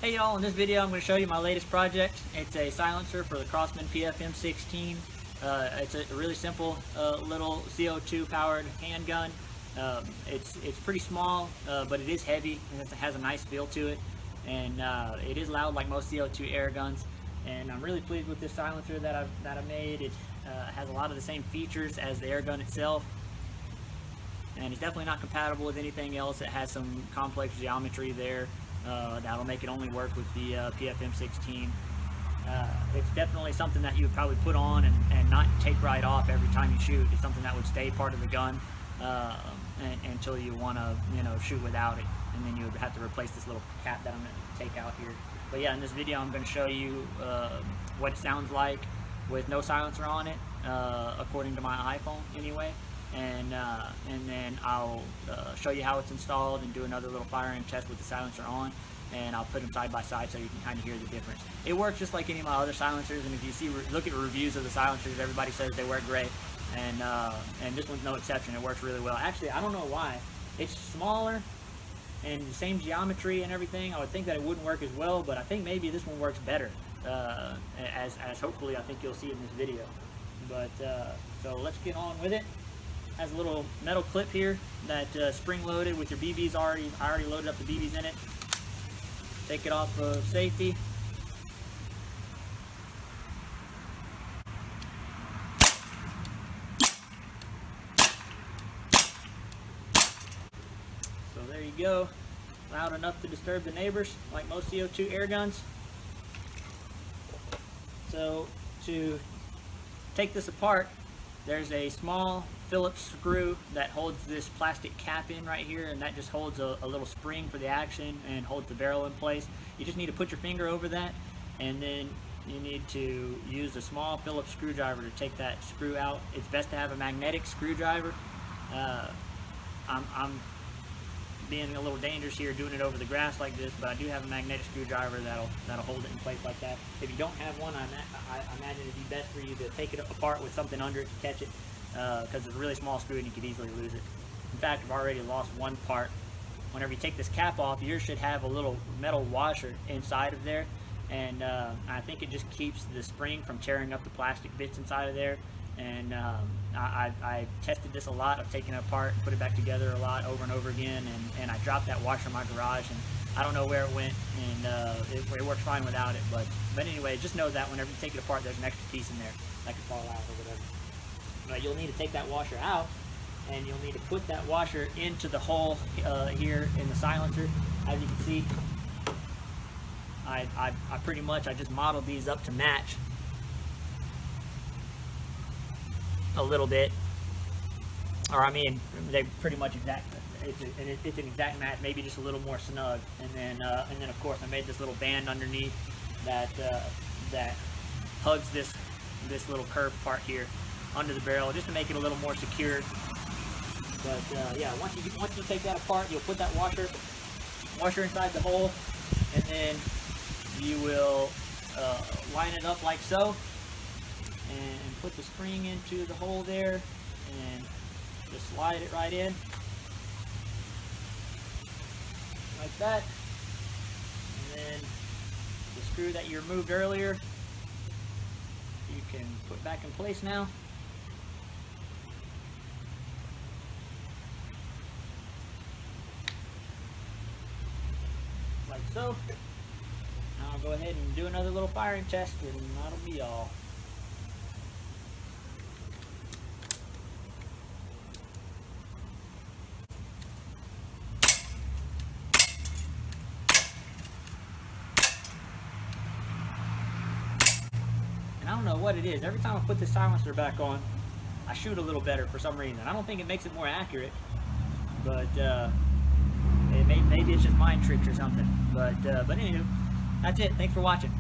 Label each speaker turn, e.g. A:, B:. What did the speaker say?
A: Hey y'all, in this video I'm going to show you my latest project. It's a silencer for the Crosman PFM16. It's a really simple little CO2 powered handgun. It's pretty small, but it is heavy and it has a nice feel to it, and it is loud like most CO2 air guns. And I'm really pleased with this silencer that I've made. It has a lot of the same features as the air gun itself, and it's definitely not compatible with anything else. It has some complex geometry there that'll make it only work with the PFM16. It's definitely something that you would probably put on and not take right off every time you shoot. It's something that would stay part of the gun until you want to, shoot without it, and then you would have to replace this little cap that I'm going to take out here. But yeah, in this video I'm going to show you what it sounds like with no silencer on it, according to my iPhone anyway. And then I'll show you how it's installed and do another little firing test with the silencer on, and I'll put them side by side so you can kind of hear the difference. It works just like any of my other silencers, and if you look at reviews of the silencers, everybody says they work great, and this one's no exception. It works really well. Actually, I don't know why. It's smaller and the same geometry and everything. I would think that it wouldn't work as well, but I think maybe this one works better, as hopefully I think you'll see in this video. But so let's get on with it. Has a little metal clip here that spring loaded with your BBs already. I already loaded up the BBs in it. Take it off of safety. So there you go. Loud enough to disturb the neighbors, like most CO2 air guns. So to take this apart, there's a small Phillips screw that holds this plastic cap in right here, and that just holds a little spring for the action and holds the barrel in place. You just need to put your finger over that, and then you need to use a small Phillips screwdriver to take that screw out. It's best to have a magnetic screwdriver. I'm being a little dangerous here doing it over the grass like this, but I do have a magnetic screwdriver that'll hold it in place like that. If you don't have one, I imagine it'd be best for you to take it apart with something under it to catch it, because it's a really small screw and you could easily lose it. In fact, I've already lost one part. Whenever you take this cap off, yours should have a little metal washer inside of there, and I think it just keeps the spring from tearing up the plastic bits inside of there. And I tested this a lot. I've taken it apart and put it back together a lot over and over again, and I dropped that washer in my garage, and I don't know where it went, and it works fine without it. But anyway, just know that whenever you take it apart, there's an extra piece in there that could fall out or whatever. But you'll need to take that washer out, and you'll need to put that washer into the hole here in the silencer. As you can see, I pretty much just modeled these up to match a little bit, or I mean, they pretty much exact. It's an exact match, maybe just a little more snug. And then of course I made this little band underneath that hugs this little curved part here under the barrel, just to make it a little more secured. But yeah, once you take that apart, you'll put that washer inside the hole, and then you will line it up like so, and put the spring into the hole there, and just slide it right in like that. And then the screw that you removed earlier, you can put back in place now. Like so. Now I'll go ahead and do another little firing test, and that'll be all. And I don't know what it is. Every time I put this silencer back on, I shoot a little better for some reason. I don't think it makes it more accurate, but maybe it's just mind tricks or something. But anywho, that's it. Thanks for watching.